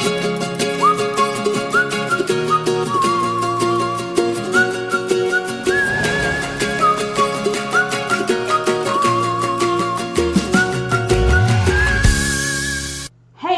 Hey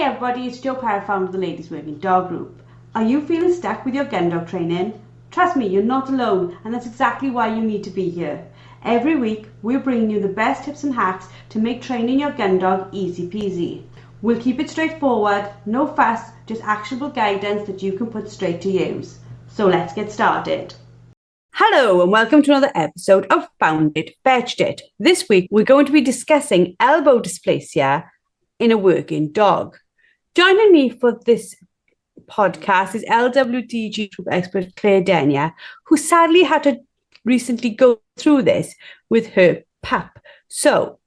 everybody, it's Joe Parra, founder of the Ladies Working Dog Group. Are you feeling stuck with your gun dog training? Trust me, you're not alone, and that's exactly why you need to be here. Every week, we're bringing you the best tips and hacks to make training your gun dog easy peasy. We'll keep it straightforward, no fuss, just actionable guidance that you can put straight to use. So let's get started. Hello and welcome to another episode of Found It, Fetched It. This week, we're going to be discussing elbow dysplasia in a working dog. Joining me for this podcast is LWDG expert Claire Denia, who sadly had to recently go through this with her pup. So,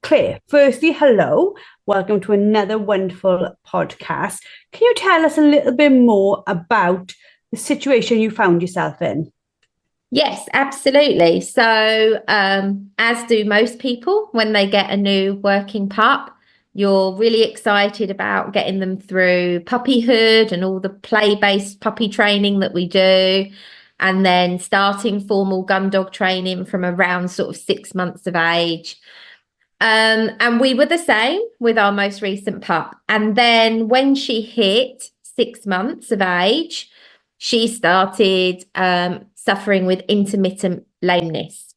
Claire, firstly, hello. Welcome to another wonderful podcast. Can you tell us a little bit more about the situation you found yourself in? Yes, absolutely. So, as do most people when they get a new working pup, you're really excited about getting them through puppyhood and all the play-based puppy training that we do, and then starting formal gun dog training from around sort of 6 months of age. And we were the same with our most recent pup. And then when she hit 6 months of age, she started suffering with intermittent lameness.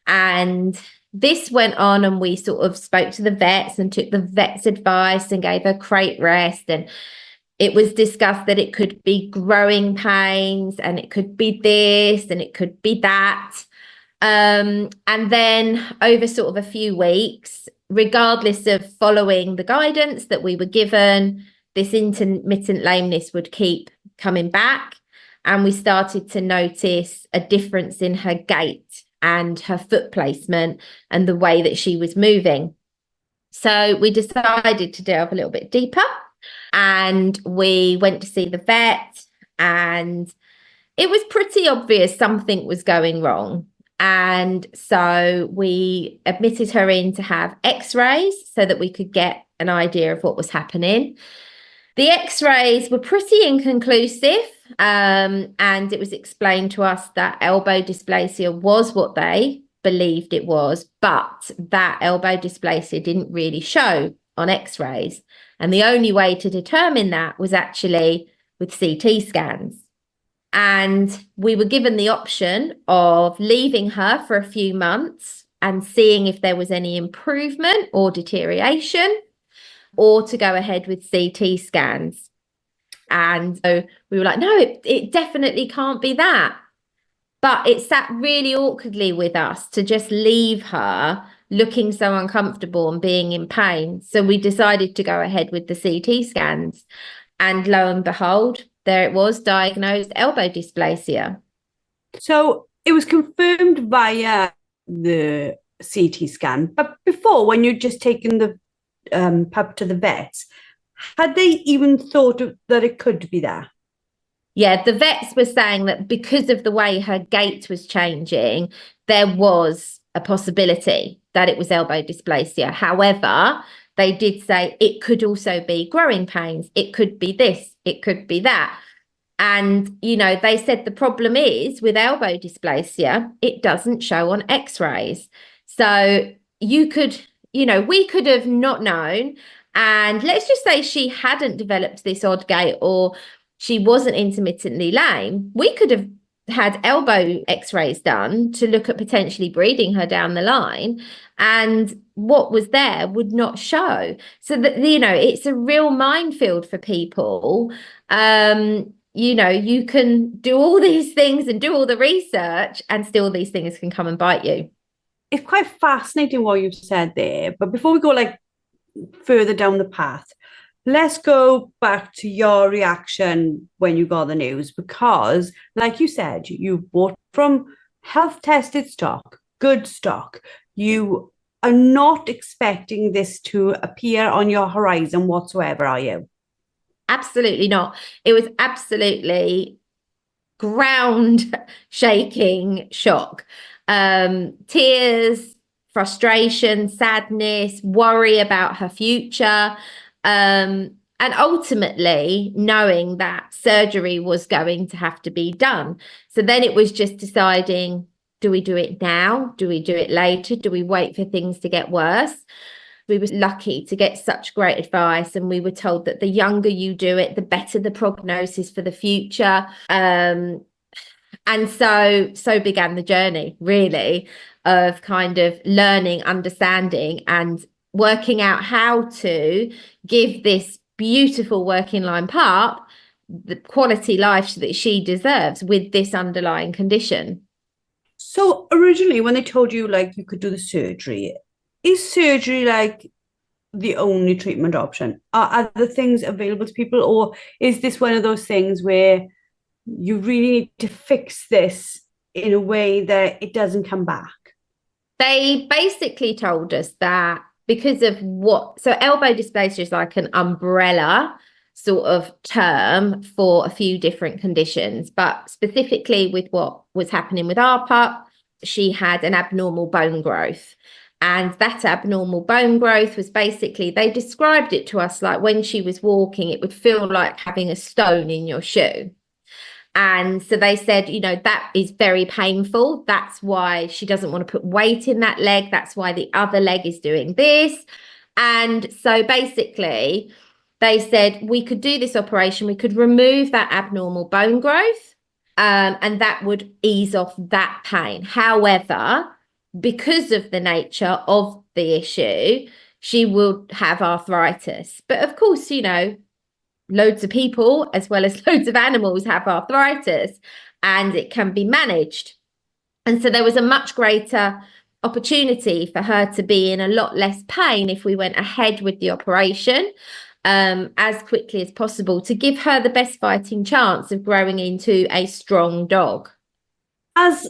And this went on, and we sort of spoke to the vets and took the vet's advice and gave her crate rest. And it was discussed that it could be growing pains, and it could be this, and it could be that. And then over sort of a few weeks, regardless of following the guidance that we were given, this intermittent lameness would keep coming back. And we started to notice a difference in her gait and her foot placement and the way that she was moving. So we decided to delve a little bit deeper, and we went to see the vet, and it was pretty obvious something was going wrong. And so we admitted her in to have x-rays so that we could get an idea of what was happening. The x-rays were pretty inconclusive, and it was explained to us that elbow dysplasia was what they believed it was, but that elbow dysplasia didn't really show on x-rays. And the only way to determine that was actually with CT scans. And we were given the option of leaving her for a few months and seeing if there was any improvement or deterioration, or to go ahead with CT scans. And so we were like, no, it definitely can't be that. But it sat really awkwardly with us to just leave her looking so uncomfortable and being in pain. So we decided to go ahead with the CT scans. And lo and behold, there it was, diagnosed elbow dysplasia. So it was confirmed via the CT scan. But before, when you'd just taken the pup to the vets, had they even thought that it could be that? Yeah, the vets were saying that because of the way her gait was changing, there was a possibility that it was elbow dysplasia. However, they did say it could also be growing pains. It could be this, it could be that. And, you know, they said the problem is with elbow dysplasia, it doesn't show on x-rays. So you could, you know, we could have not known. And let's just say she hadn't developed this odd gait, or she wasn't intermittently lame. We could have had elbow x-rays done to look at potentially breeding her down the line, and what was there would not show. So that, you know, it's a real minefield for people. You know, you can do all these things and do all the research, and still these things can come and bite you. It's quite fascinating what you've said there. But before we go like further down the path, let's go back to your reaction when you got the news, because like you said, you bought from health tested stock, good stock. You are not expecting this to appear on your horizon whatsoever, are you? Absolutely not. It was absolutely ground shaking shock. Tears, frustration, sadness, worry about her future. And ultimately knowing that surgery was going to have to be done. So then it was just deciding, do we do it now? Do we do it later? Do we wait for things to get worse? We were lucky to get such great advice, and we were told that the younger you do it, the better the prognosis for the future. And so began the journey, really, of kind of learning, understanding, and working out how to give this beautiful working line pup the quality life that she deserves with this underlying condition. So originally, when they told you like you could do the surgery, is surgery like the only treatment option? Are other things available to people, or is this one of those things where you really need to fix this in a way that it doesn't come back? They basically told us that because of so elbow dysplasia is like an umbrella sort of term for a few different conditions, but specifically with what was happening with our pup, she had an abnormal bone growth. And that abnormal bone growth was basically, they described it to us like when she was walking, it would feel like having a stone in your shoe. And so they said, that is very painful. That's why she doesn't want to put weight in that leg. That's why the other leg is doing this. And so basically, they said we could do this operation. We could remove that abnormal bone growth, and that would ease off that pain. However, because of the nature of the issue, she will have arthritis. But of course, loads of people as well as loads of animals have arthritis, and it can be managed. And so there was a much greater opportunity for her to be in a lot less pain if we went ahead with the operation as quickly as possible to give her the best fighting chance of growing into a strong dog. As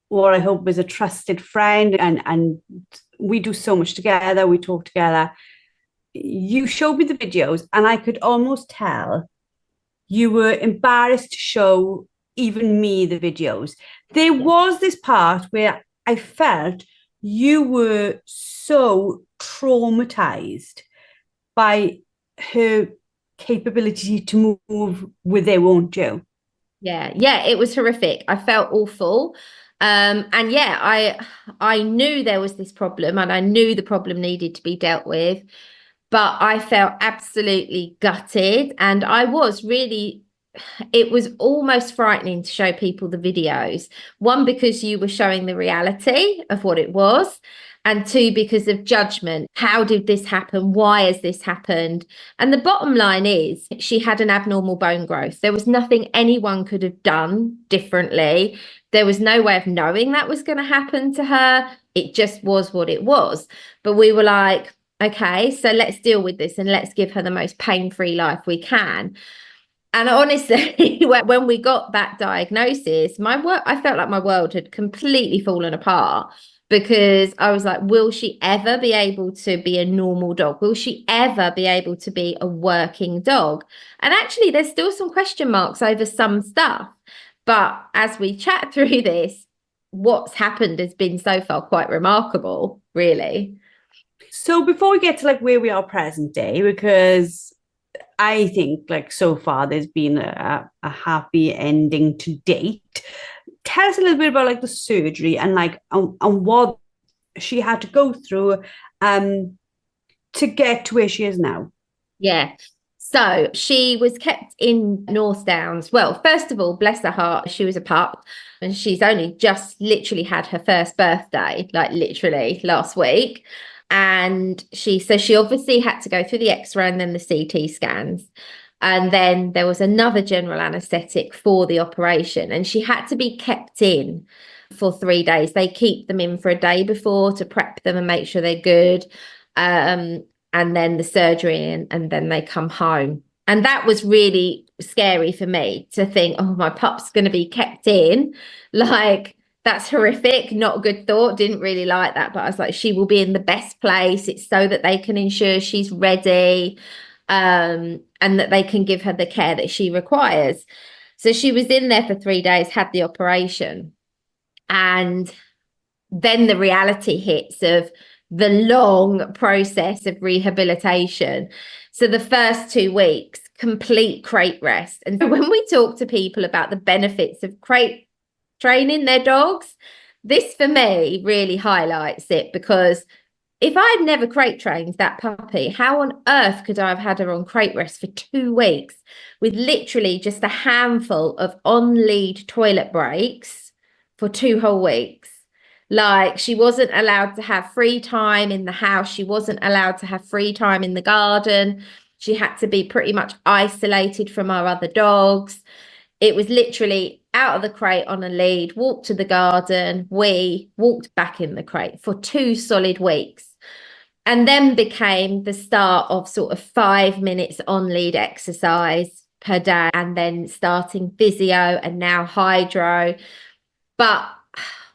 what I hope is a trusted friend, and we do so much together, we talk together. You showed me the videos and I could almost tell you were embarrassed to show even me the videos. There was this part where I felt you were so traumatized by her capability to move with her, won't you? Yeah, it was horrific. I felt awful. And yeah, I knew there was this problem and I knew the problem needed to be dealt with. But I felt absolutely gutted, and I was really, it was almost frightening to show people the videos. One, because you were showing the reality of what it was, and two, because of judgment. How did this happen? Why has this happened? And the bottom line is she had an abnormal bone growth. There was nothing anyone could have done differently. There was no way of knowing that was going to happen to her. It just was what it was. But we were like, okay, so let's deal with this and let's give her the most pain-free life we can. And honestly, when we got that diagnosis, I felt like my world had completely fallen apart, because I was like, will she ever be able to be a normal dog? Will she ever be able to be a working dog? And actually, there's still some question marks over some stuff. But as we chat through this, what's happened has been so far quite remarkable, really. So before we get to like where we are present day, because I think like so far there's been a happy ending to date. Tell us a little bit about like the surgery and like and what she had to go through to get to where she is now. Yeah. So she was kept in North Downs. Well, first of all, bless her heart, she was a pup and she's only just literally had her first birthday, like literally last week. And she obviously had to go through the X-ray and then the CT scans. And then there was another general anaesthetic for the operation. And she had to be kept in for 3 days. They keep them in for a day before to prep them and make sure they're good. And then the surgery, and then they come home. And that was really scary for me to think, oh, my pup's going to be kept in. Like, that's horrific. Not a good thought. Didn't really like that. But I was like, she will be in the best place. It's so that they can ensure she's ready, and that they can give her the care that she requires. So she was in there for 3 days, had the operation. And then the reality hits of the long process of rehabilitation. So the first 2 weeks, complete crate rest. And when we talk to people about the benefits of crate training their dogs, this for me really highlights it, because if I'd never crate trained that puppy, how on earth could I have had her on crate rest for 2 weeks with literally just a handful of on-lead toilet breaks for 2 whole weeks? Like, she wasn't allowed to have free time in the house. She wasn't allowed to have free time in the garden. She had to be pretty much isolated from our other dogs. It was literally out of the crate on a lead, walked to the garden, we walked back in the crate for 2 solid weeks. And then became the start of sort of 5 minutes on lead exercise per day, and then starting physio and now hydro. But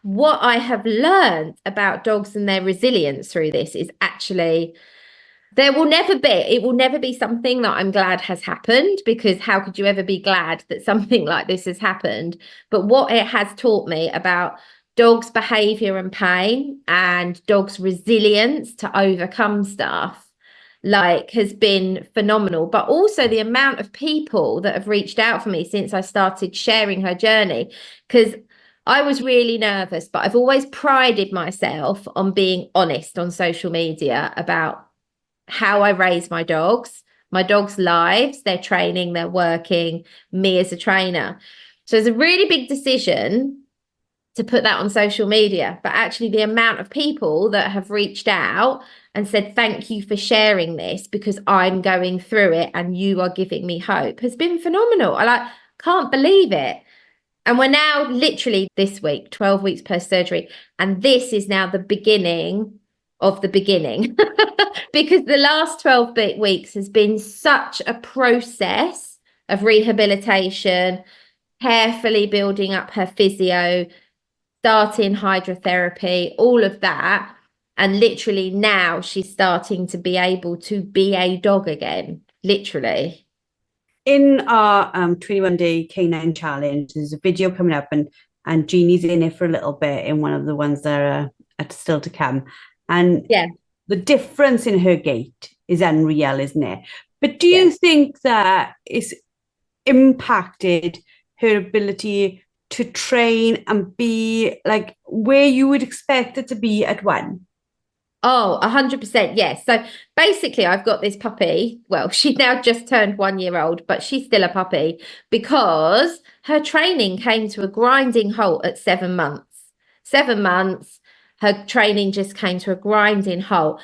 what I have learned about dogs and their resilience through this is actually it will never be something that I'm glad has happened, because how could you ever be glad that something like this has happened? But what it has taught me about dogs' behavior and pain and dogs' resilience to overcome stuff, like, has been phenomenal. But also the amount of people that have reached out for me since I started sharing her journey, because I was really nervous, but I've always prided myself on being honest on social media about how I raise my dogs' lives, their training, their working, me as a trainer. So it's a really big decision to put that on social media, but actually the amount of people that have reached out and said, thank you for sharing this because I'm going through it and you are giving me hope, has been phenomenal. I can't believe it. And we're now literally this week, 12 weeks post surgery. And this is now the beginning of the beginning because the last 12 weeks has been such a process of rehabilitation, carefully building up her physio, starting hydrotherapy, all of that. And literally now she's starting to be able to be a dog again, literally. In our 21-day canine challenge, there's a video coming up, and Jeannie's in it for a little bit in one of the ones that are still to come. And yeah, the difference in her gait is unreal, isn't it? But do you think that it's impacted her ability to train and be like where you would expect it to be at 1? Oh, 100%. Yes. So basically, I've got this puppy. Well, she now just turned 1 year old, but she's still a puppy because her training came to a grinding halt at 7 months. 7 months, her training just came to a grinding halt.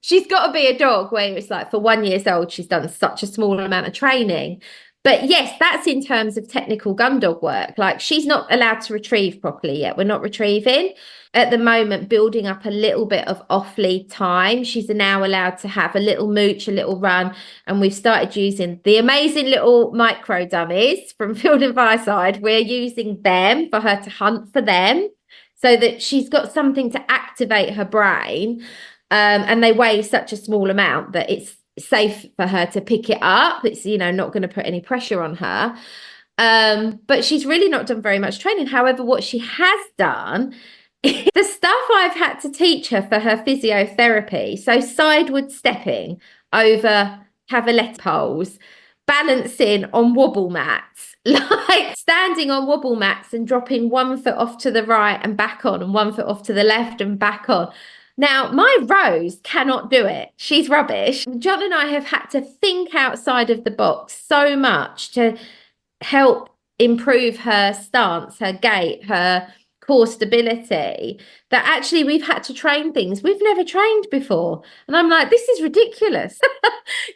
She's got to be a dog where it's like for 1 year old, she's done such a small amount of training. But yes, that's in terms of technical gun dog work. Like, she's not allowed to retrieve properly yet. We're not retrieving at the moment, building up a little bit of off-lead time. She's now allowed to have a little mooch, a little run. And we've started using the amazing little micro dummies from Field and Fireside. We're using them for her to hunt for them so that she's got something to activate her brain. And they weigh such a small amount that it's safe for her to pick it up. It's, not going to put any pressure on her. But she's really not done very much training. However, what she has done, the stuff I've had to teach her for her physiotherapy, so sideward stepping over cavaletti poles, balancing on wobble mats, like standing on wobble mats and dropping 1 foot off to the right and back on, and 1 foot off to the left and back on. Now, my Rose cannot do it. She's rubbish. John and I have had to think outside of the box so much to help improve her stance, her gait, her core stability, that actually we've had to train things we've never trained before. And I'm like, this is ridiculous.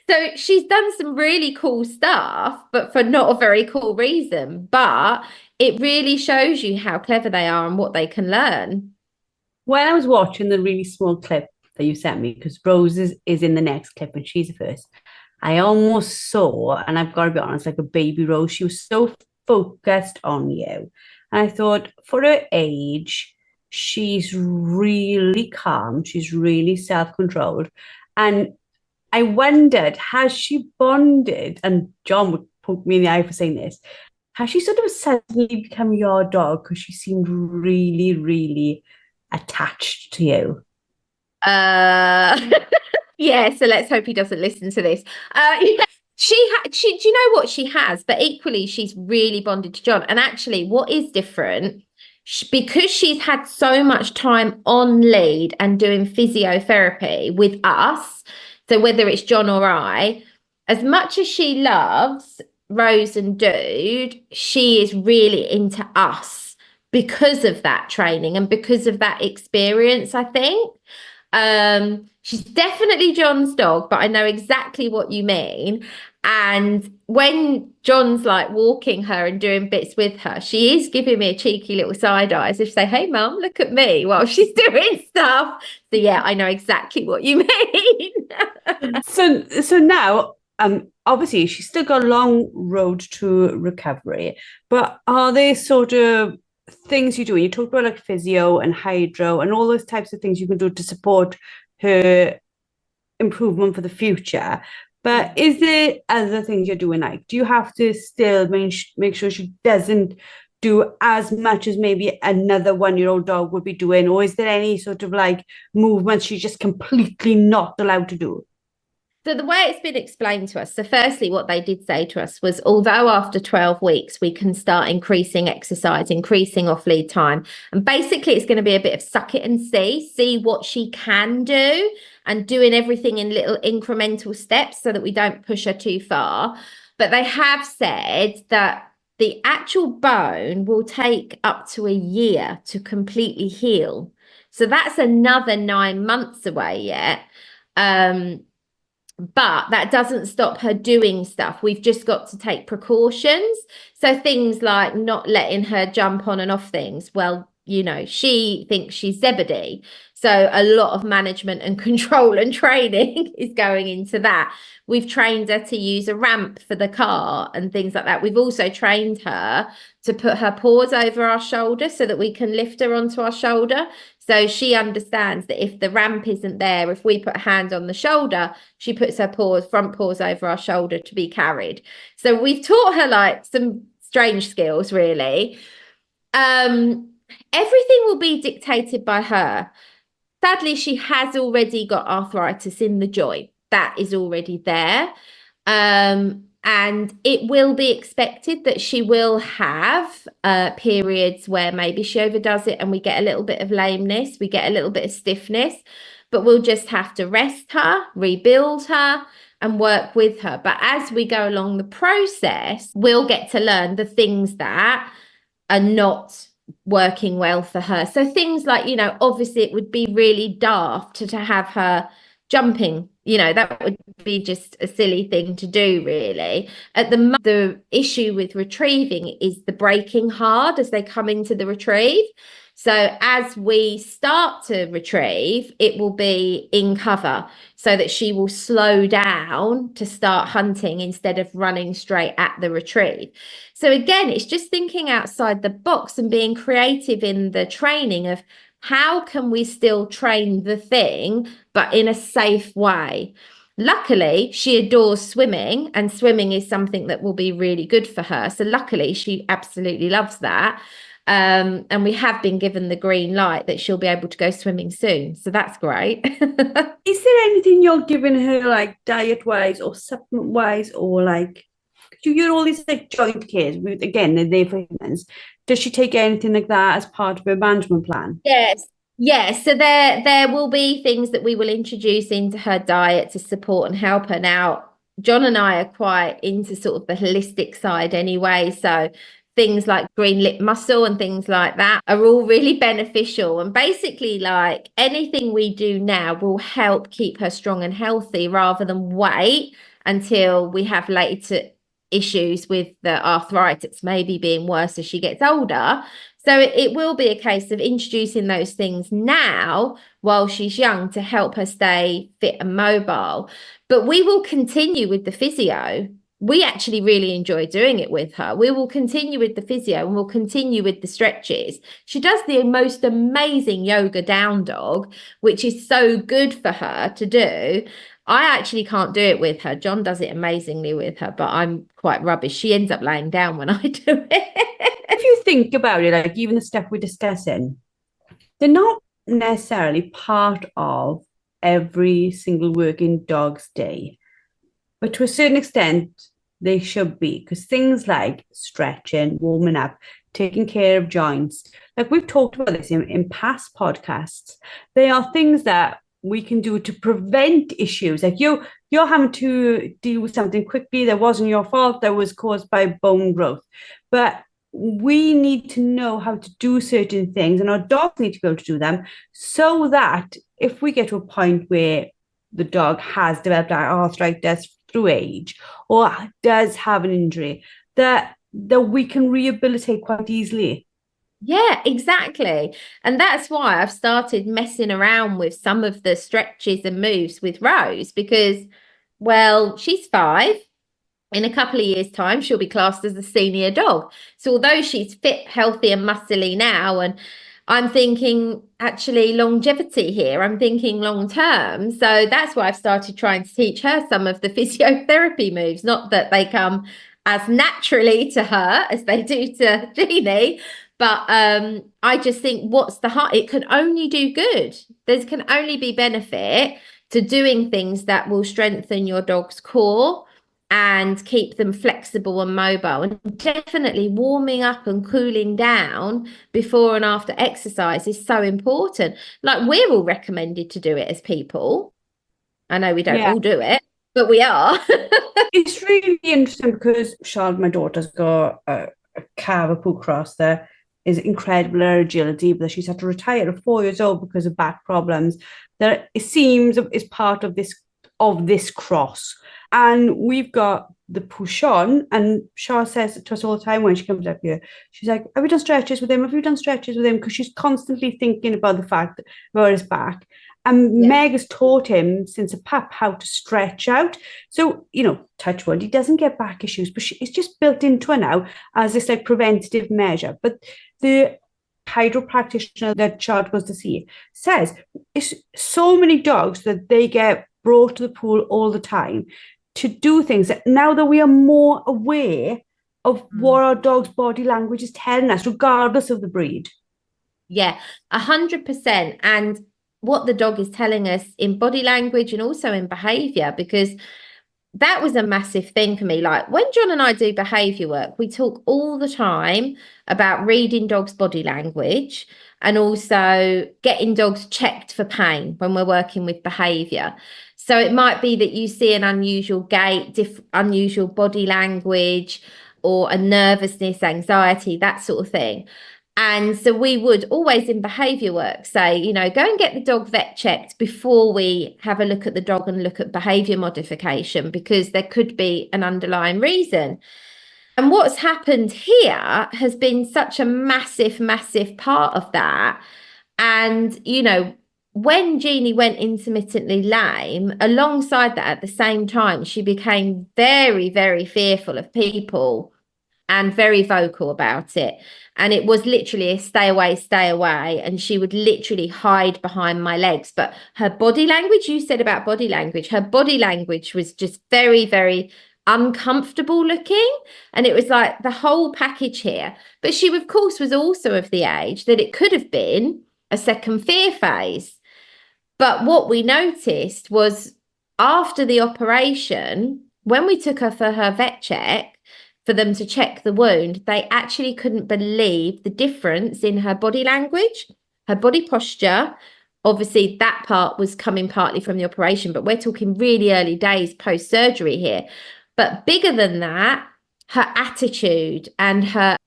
So she's done some really cool stuff, but for not a very cool reason. But it really shows you how clever they are and what they can learn. When I was watching the really small clip that you sent me, because Rose is in the next clip and she's the first, I almost saw, and I've got to be honest, like a baby Rose. She was so focused on you. And I thought, for her age, she's really calm. She's really self-controlled. And I wondered, has she bonded? And John would poke me in the eye for saying this. Has she sort of suddenly become your dog because she seemed really, really attached to you? Yeah, so let's hope he doesn't listen to this. Yeah, she, do you know what she has? But equally, she's really bonded to John. And actually, what is different, because she's had so much time on lead and doing physiotherapy with us, so whether it's John or I, as much as she loves Rose and Dude, she is really into us because of that training and because of that experience, I think. She's definitely John's dog, but I know exactly what you mean. And when John's like walking her and doing bits with her, she is giving me a cheeky little side eye as if to say, "Hey, mum, look at me," while she's doing stuff. So yeah, I know exactly what you mean. So now, obviously she's still got a long road to recovery, but are there sort of things you do? You talked about like physio and hydro and all those types of things you can do to support her improvement for the future. But is there other things you're doing? Like, do you have to still make sure she doesn't do as much as maybe another 1-year-old dog would be doing? Or is there any sort of like movements she's just completely not allowed to do? So the way it's been explained to us, so firstly, what they did say to us was, although after 12 weeks, we can start increasing exercise, increasing off lead time. And basically it's going to be a bit of suck it and see what she can do and doing everything in little incremental steps so that we don't push her too far. But they have said that the actual bone will take up to a year to completely heal. So that's another 9 months away yet. But that doesn't stop her doing stuff. We've just got to take precautions. So things like not letting her jump on and off things. Well, she thinks she's Zebedee. So a lot of management and control and training is going into that. We've trained her to use a ramp for the car and things like that. We've also trained her to put her paws over our shoulder so that we can lift her onto our shoulder. So she understands that if the ramp isn't there, if we put a hand on the shoulder, she puts her front paws over our shoulder to be carried. So we've taught her like some strange skills, really. Everything will be dictated by her. Sadly, she has already got arthritis in the joint. That is already there. And it will be expected that she will have periods where maybe she overdoes it and we get a little bit of lameness, we get a little bit of stiffness, but we'll just have to rest her, rebuild her, and work with her. But as we go along the process, we'll get to learn the things that are not working well for her. So things like, obviously it would be really daft to have her jumping, that would be just a silly thing to do, really. At the issue with retrieving is the braking hard as they come into the retrieve. So as we start to retrieve, it will be in cover so that she will slow down to start hunting instead of running straight at the retrieve. So again, it's just thinking outside the box and being creative in the training of how can we still train the thing, but in a safe way. Luckily, she adores swimming, and swimming is something that will be really good for her. So luckily, she absolutely loves that. And we have been given the green light that she'll be able to go swimming soon. So that's great. Is there anything you're giving her like diet wise or supplement wise or like you get all these like joint cares again they're there for humans. Does she take anything like that as part of her management plan? Yes. Yes, so there will be things that we will introduce into her diet to support and help her. Now, John and I are quite into sort of the holistic side anyway, so things like green lip mussel and things like that are all really beneficial. And basically, like anything we do now will help keep her strong and healthy rather than wait until we have later issues with the arthritis maybe being worse as she gets older. So it will be a case of introducing those things now while she's young to help her stay fit and mobile. But we will continue with the physio. We actually really enjoy doing it with her. We will continue with the physio and we'll continue with the stretches. She does the most amazing yoga down dog, which is so good for her to do. I actually can't do it with her. John does it amazingly with her, but I'm quite rubbish. She ends up laying down when I do it. If you think about it, like even the stuff we're discussing, they're not necessarily part of every single working dog's day. But to a certain extent, they should be, because things like stretching, warming up, taking care of joints, like we've talked about this in past podcasts, they are things that we can do to prevent issues. Like you're having to deal with something quickly that wasn't your fault, that was caused by bone growth. But we need to know how to do certain things, and our dogs need to be able to do them, so that if we get to a point where the dog has developed arthritis through age or does have an injury, that we can rehabilitate quite easily. Yeah, exactly. And that's why I've started messing around with some of the stretches and moves with Rose because, well, she's 5. In a couple of years' time, she'll be classed as a senior dog. So although she's fit, healthy, and muscly now, and I'm thinking actually longevity here, I'm thinking long term. So that's why I've started trying to teach her some of the physiotherapy moves. Not that they come as naturally to her as they do to Jeannie, but I just think what's the heart? It can only do good. There can only be benefit to doing things that will strengthen your dog's core and keep them flexible and mobile, and definitely warming up and cooling down before and after exercise is so important. Like we're all recommended to do it as people. I know we don't all do it, but we are. It's really interesting because Charlotte, my daughter's got a cavapoo cross that is incredible at agility, but she's had to retire at 4 years old because of back problems. That it seems is part of this cross. And we've got the push on, and Char says to us all the time when she comes up here, she's like, have you done stretches with him? Have you done stretches with him? Because she's constantly thinking about the fact that about his back. And Meg has taught him since a pup how to stretch out. So, touch wood, he doesn't get back issues, but it's just built into her now as this like preventative measure. But the hydro practitioner that Charlotte goes to see says it's so many dogs that they get brought to the pool all the time to do things that now that we are more aware of what our dog's body language is telling us, regardless of the breed. Yeah, 100%. And what the dog is telling us in body language and also in behavior, because that was a massive thing for me. Like when John and I do behavior work, we talk all the time about reading dogs' body language and also getting dogs checked for pain when we're working with behavior. So it might be that you see an unusual gait, unusual body language, or a nervousness, anxiety, that sort of thing. And so we would always in behavior work say, go and get the dog vet checked before we have a look at the dog and look at behavior modification, because there could be an underlying reason. And what's happened here has been such a massive, massive part of that. And, when Jeannie went intermittently lame, alongside that, at the same time, she became very, very fearful of people and very vocal about it. And it was literally a stay away, stay away. And she would literally hide behind my legs. But her body language, you said about body language, her body language was just very, very uncomfortable looking. And it was like the whole package here. But she, of course, was also of the age that it could have been a second fear phase. But what we noticed was after the operation, when we took her for her vet check, for them to check the wound, they actually couldn't believe the difference in her body language, her body posture. Obviously, that part was coming partly from the operation, but we're talking really early days post-surgery here. But bigger than that, her attitude and her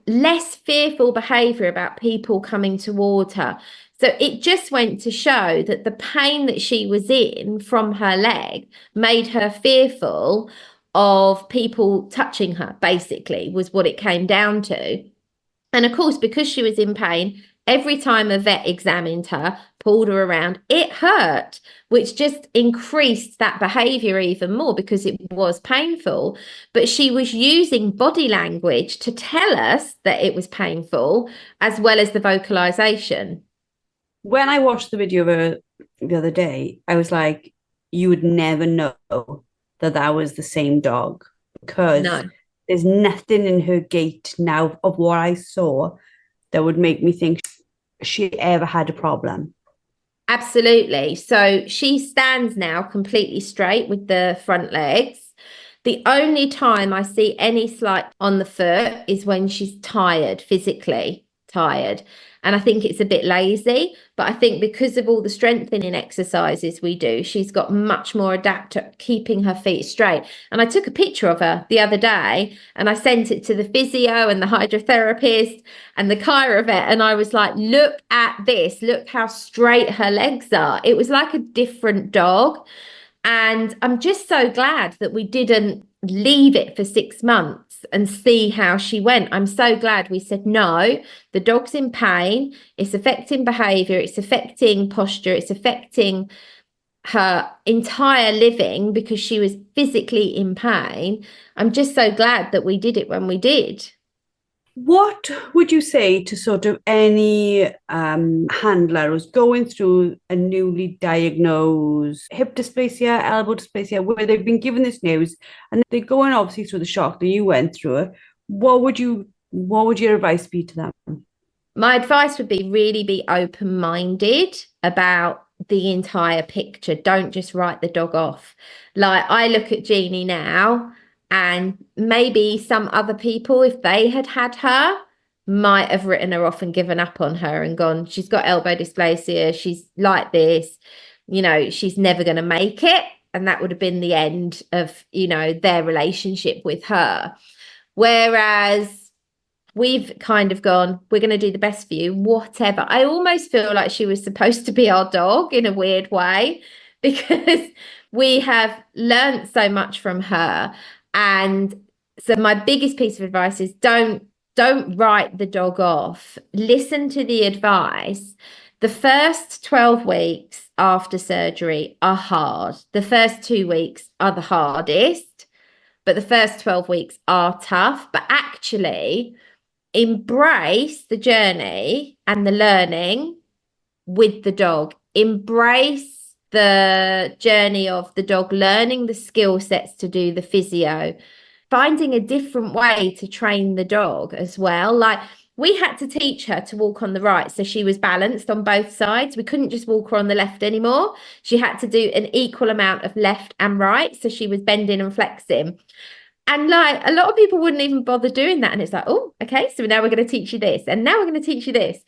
less fearful behavior about people coming towards her. So it just went to show that the pain that she was in from her leg made her fearful of people touching her, basically, was what it came down to. And of course, because she was in pain, every time a vet examined her, pulled her around, it hurt, which just increased that behavior even more because it was painful. But she was using body language to tell us that it was painful, as well as the vocalization. When I watched the video of her the other day, I was like, you would never know that was the same dog, because there's nothing in her gait now of what I saw that would make me think she ever had a problem. Absolutely. So she stands now completely straight with the front legs. The only time I see any slight on the foot is when she's tired, physically tired. And I think it's a bit lazy, but I think because of all the strengthening exercises we do, she's got much more adapt at keeping her feet straight. And I took a picture of her the other day and I sent it to the physio and the hydrotherapist and the chiro vet. And I was like, look at this, look how straight her legs are. It was like a different dog. And I'm just so glad that we didn't leave it for 6 months and see how she went. I'm so glad we said, no, the dog's in pain. It's affecting behavior. It's affecting posture. It's affecting her entire living because she was physically in pain. I'm just so glad that we did it when we did. What would you say to sort of any handler who's going through a newly diagnosed hip dysplasia, elbow dysplasia, where they've been given this news and they're going obviously through the shock that you went through it? What would your advice be to them? My advice would be really be open-minded about the entire picture. Don't just write the dog off. Like I look at Jeannie now, and maybe some other people, if they had had her, might have written her off and given up on her and gone, she's got elbow dysplasia, she's like this, she's never going to make it. And that would have been the end of, their relationship with her. Whereas we've kind of gone, we're going to do the best for you, whatever. I almost feel like she was supposed to be our dog in a weird way because we have learnt so much from her. And so my biggest piece of advice is don't write the dog off. Listen to the advice. The first 12 weeks after surgery are hard. The first 2 weeks are the hardest, but the first 12 weeks are tough. But actually, embrace the journey and the learning with the dog. Embrace the journey of the dog learning the skill sets to do the physio, finding a different way to train the dog as well. Like we had to teach her to walk on the right so she was balanced on both sides. We couldn't just walk her on the left anymore. She had to do an equal amount of left and right so she was bending and flexing. And like a lot of people wouldn't even bother doing that. And it's like, oh, okay, so now we're going to teach you this. And now we're going to teach you this.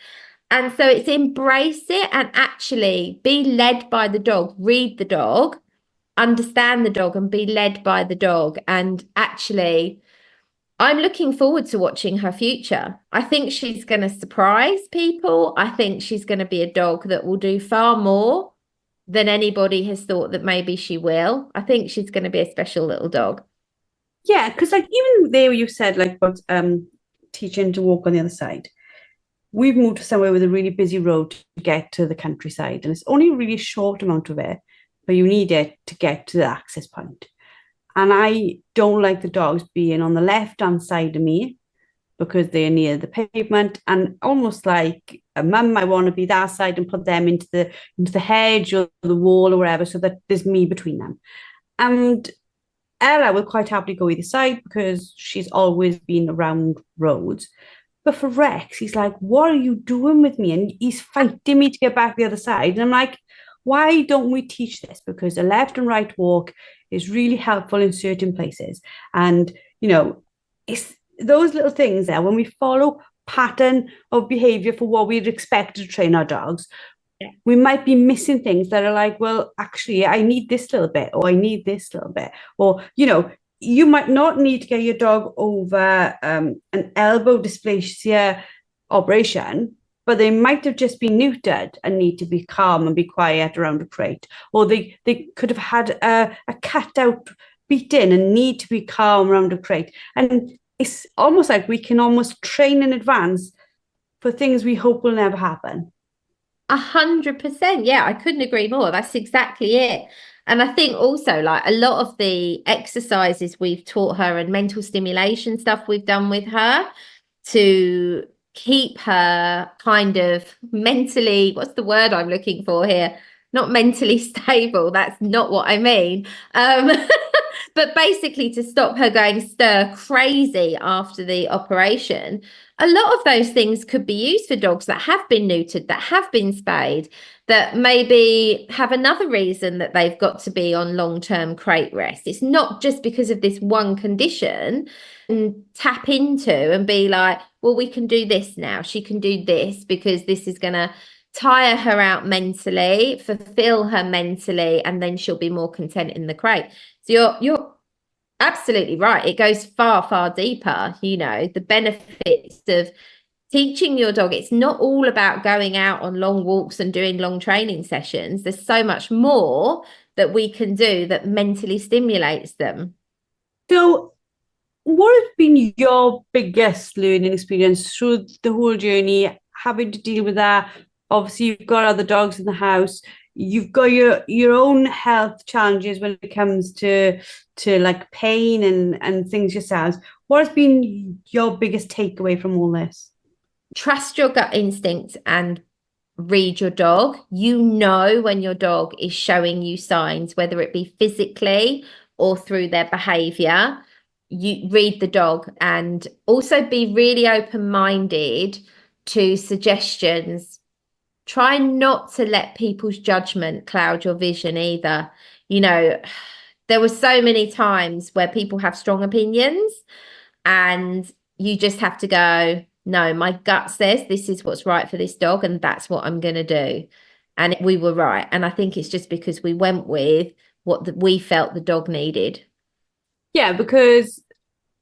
And so it's embrace it and actually be led by the dog, read the dog, understand the dog and be led by the dog. And actually, I'm looking forward to watching her future. I think she's going to surprise people. I think she's going to be a dog that will do far more than anybody has thought that maybe she will. I think she's going to be a special little dog. Yeah, because like even there you said like about teaching to walk on the other side. We've moved to somewhere with a really busy road to get to the countryside, and it's only a really short amount of it, but you need it to get to the access point. And I don't like the dogs being on the left-hand side of me because they're near the pavement, and almost like a mum, I want to be that side and put them into the hedge or the wall or wherever, so that there's me between them. And Ella will quite happily go either side because she's always been around roads. But for Rex, he's like, what are you doing with me? And he's fighting me to get back the other side. And I'm like, why don't we teach this? Because a left and right walk is really helpful in certain places. And, it's those little things there when we follow pattern of behavior for what we'd expect to train our dogs. Yeah. We might be missing things that are like, well, actually, I need this little bit, or I need this little bit, or, you might not need to get your dog over an elbow dysplasia operation, but they might have just been neutered and need to be calm and be quiet around a crate. Or they could have had a cat out beaten and need to be calm around a crate. And it's almost like we can almost train in advance for things we hope will never happen. 100%. Yeah, I couldn't agree more. That's exactly it. And I think also like a lot of the exercises we've taught her and mental stimulation stuff we've done with her to keep her kind of mentally, what's the word I'm looking for here? Not mentally stable. That's not what I mean. But basically, to stop her going stir crazy after the operation, a lot of those things could be used for dogs that have been neutered, that have been spayed, that maybe have another reason that they've got to be on long-term crate rest. It's not just because of this one condition. And tap into and be like, well, we can do this now. She can do this because this is going to tire her out mentally, fulfill her mentally, and then she'll be more content in the crate. So you're absolutely right. It goes far, far deeper, the benefits of teaching your dog. It's not all about going out on long walks and doing long training sessions. There's so much more that we can do that mentally stimulates them. So what has been your biggest learning experience through the whole journey, having to deal with that? Obviously, you've got other dogs in the house. You've got your own health challenges when it comes to like pain and things yourselves. What has been your biggest takeaway from all this? Trust your gut instinct and read your dog. When your dog is showing you signs, whether it be physically or through their behavior. You read the dog, and also be really open-minded to suggestions. Try not to let people's judgment cloud your vision either. There were so many times where people have strong opinions and you just have to go, no, my gut says this is what's right for this dog and that's what I'm going to do. And we were right. And I think it's just because we went with what we felt the dog needed. Yeah, because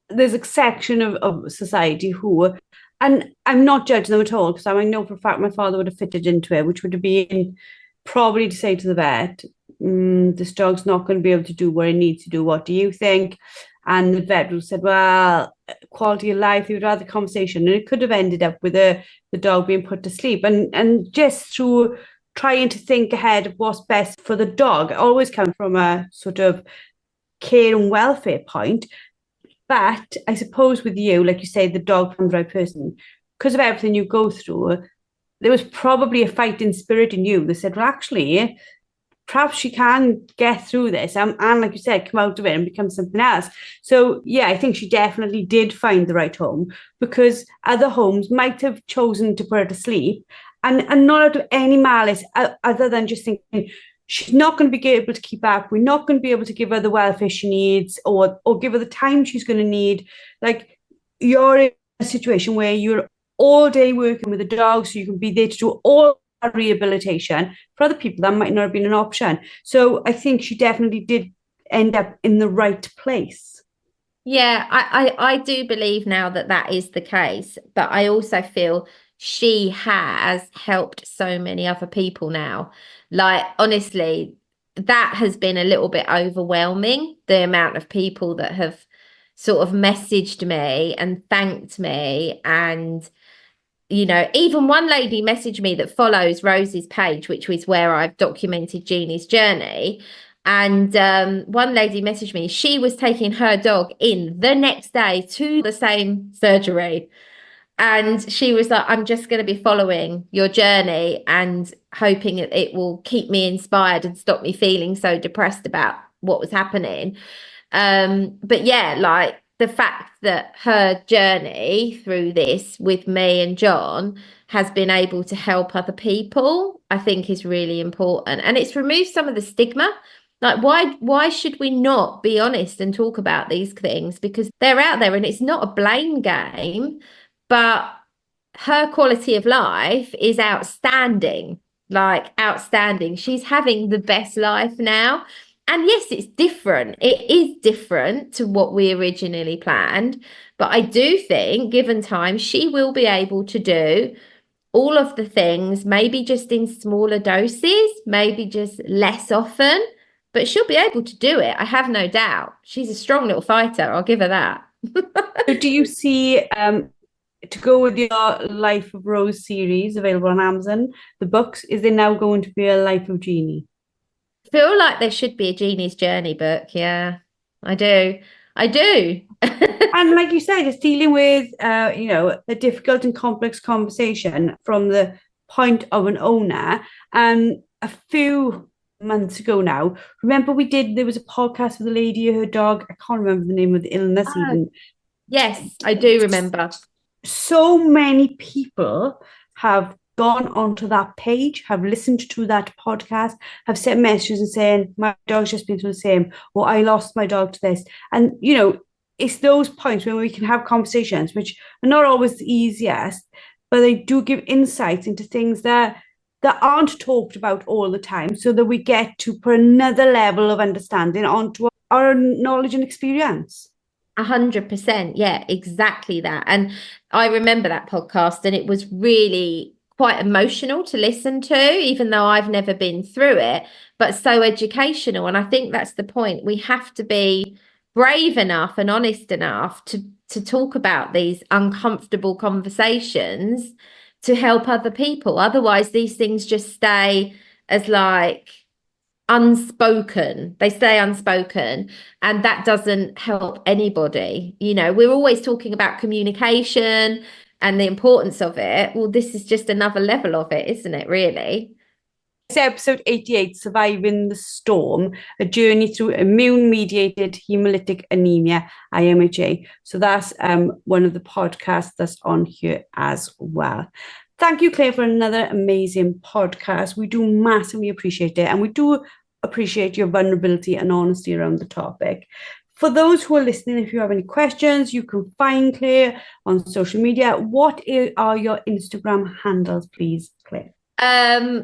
there's a section of society who, and I'm not judging them at all, because I know for a fact my father would have fitted into it, which would have been probably to say to the vet, this dog's not going to be able to do what it needs to do. What do you think? And the vet would have said, well, quality of life, he would have had the conversation, and it could have ended up with the dog being put to sleep. And just through trying to think ahead of what's best for the dog, it always comes from a sort of care and welfare point. But I suppose with you, like you say, the dog found the right person. Because of everything you go through, there was probably a fighting spirit in you that said, well, actually, perhaps she can get through this and like you said, come out of it and become something else. So, yeah, I think she definitely did find the right home, because other homes might have chosen to put her to sleep and not out of any malice other than just thinking, she's not going to be able to keep up. We're not going to be able to give her the welfare she needs or give her the time she's going to need. Like, you're in a situation where you're all day working with a dog, so you can be there to do all that rehabilitation. For other people, that might not have been an option. So I think she definitely did end up in the right place. Yeah, I do believe now that is the case, but I also feel she has helped so many other people now. Like, honestly, that has been a little bit overwhelming, the amount of people that have sort of messaged me and thanked me. And, even one lady messaged me that follows Rose's page, which is where I've documented Jeannie's journey. And one lady messaged me, she was taking her dog in the next day to the same surgery. And she was like, I'm just going to be following your journey and hoping it will keep me inspired and stop me feeling so depressed about what was happening. But yeah, like the fact that her journey through this with me and John has been able to help other people, I think is really important. And it's removed some of the stigma. Like, why should we not be honest and talk about these things? Because they're out there, and it's not a blame game. But her quality of life is outstanding, like outstanding. She's having the best life now. And yes, it's different. It is different to what we originally planned. But I do think, given time, she will be able to do all of the things, maybe just in smaller doses, maybe just less often. But she'll be able to do it. I have no doubt. She's a strong little fighter. I'll give her that. So do you see... to go with your Life of Rose series available on Amazon, the books, is there now going to be a Life of Jeannie? I feel like there should be a Jeannie's Journey book. Yeah, I do. And like you said, it's dealing with, a difficult and complex conversation from the point of an owner. And a few months ago now. Remember there was a podcast with a lady, her dog, I can't remember the name of the illness Oh, even. yes, I do remember. So many people have gone onto that page, have listened to that podcast, have sent messages and saying, my dog's just been through the same, or I lost my dog to this. And, it's those points when we can have conversations, which are not always the easiest, but they do give insights into things that aren't talked about all the time, so that we get to put another level of understanding onto our knowledge and experience. 100%. Yeah, exactly that. And I remember that podcast, and it was really quite emotional to listen to, even though I've never been through it, but so educational. And I think that's the point. We have to be brave enough and honest enough to talk about these uncomfortable conversations to help other people. Otherwise, these things just stay as like unspoken. They stay unspoken, and that doesn't help anybody. We're always talking about communication and the importance of it. Well, this is just another level of it, isn't it, really? It's episode 88, Surviving the Storm, a journey through immune-mediated hemolytic anemia, IMHA. So that's one of the podcasts that's on here as well. Thank you, Claire, for another amazing podcast. We do massively appreciate it, and we do appreciate your vulnerability and honesty around the topic. For those who are listening, if you have any questions, you can find Claire on social media. What are your Instagram handles, please, Claire? So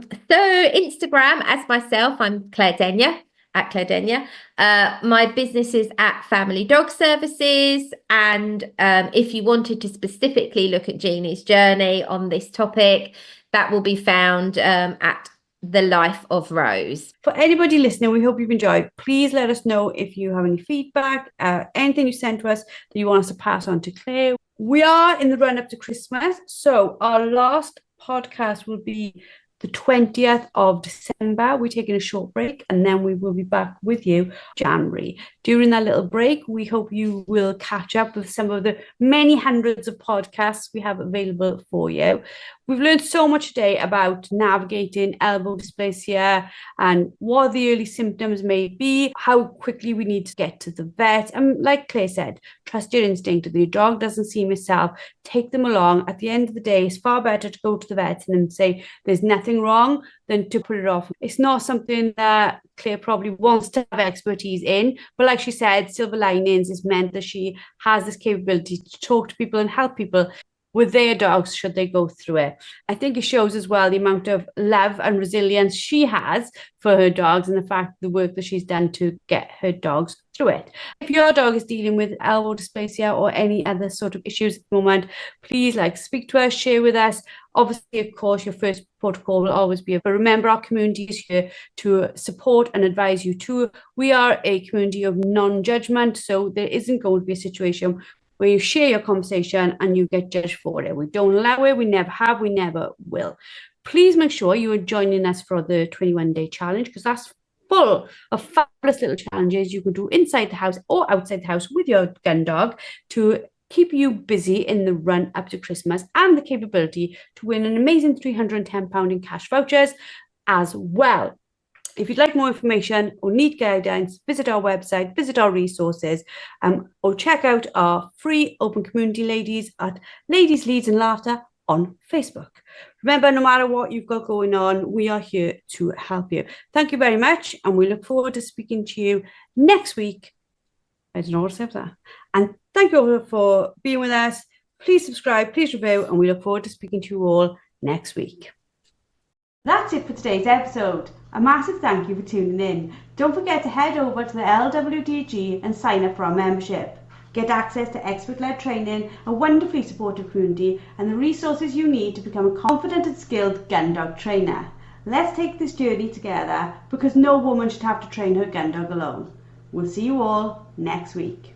Instagram, as myself, I'm Claire Denyer, at Claire Denyer. My business is at Family Dog Services. And if you wanted to specifically look at Jeannie's journey on this topic, that will be found at The Life of Rose. For anybody listening, we hope you've enjoyed. Please let us know if you have any feedback, anything you sent to us that you want us to pass on to Claire. We are in the run-up to Christmas, so our last podcast will be the 20th of December. We're taking a short break, and then we will be back with you January. During that little break, we hope you will catch up with some of the many hundreds of podcasts we have available for you. We've learned so much today about navigating elbow dysplasia and what the early symptoms may be, how quickly we need to get to the vet. And like Claire said, trust your instinct. If your dog doesn't seem itself, take them along. At the end of the day, it's far better to go to the vet and say there's nothing wrong than to put it off. It's not something that Claire probably wants to have expertise in, but like she said, silver linings is meant that she has this capability to talk to people and help people with their dogs should they go through it. I think it shows as well the amount of love and resilience she has for her dogs, and the fact the work that she's done to get her dogs through it. If your dog is dealing with elbow dysplasia or any other sort of issues at the moment, please speak to us, share with us. Obviously, of course, your first protocol will always be, but remember, our community is here to support and advise you too. We are a community of non-judgment, so there isn't going to be a situation where you share your conversation and you get judged for it. We don't allow it. We never have. We never will. Please make sure you are joining us for the 21-day challenge, because that's full of fabulous little challenges you can do inside the house or outside the house with your gun dog to keep you busy in the run up to Christmas, and the capability to win an amazing £310 in cash vouchers as well. If you'd like more information or need guidance, visit our website, visit our resources, or check out our free open community ladies at Ladies, Leads and Laughter on Facebook. Remember, no matter what you've got going on, we are here to help you. Thank you very much, and we look forward to speaking to you next week. I don't know what to say for that. And thank you all for being with us. Please subscribe, please review, and we look forward to speaking to you all next week. That's it for today's episode. A massive thank you for tuning in. Don't forget to head over to the LWDG and sign up for our membership. Get access to expert-led training, a wonderfully supportive community, and the resources you need to become a confident and skilled gun dog trainer. Let's take this journey together, because no woman should have to train her gun dog alone. We'll see you all next week.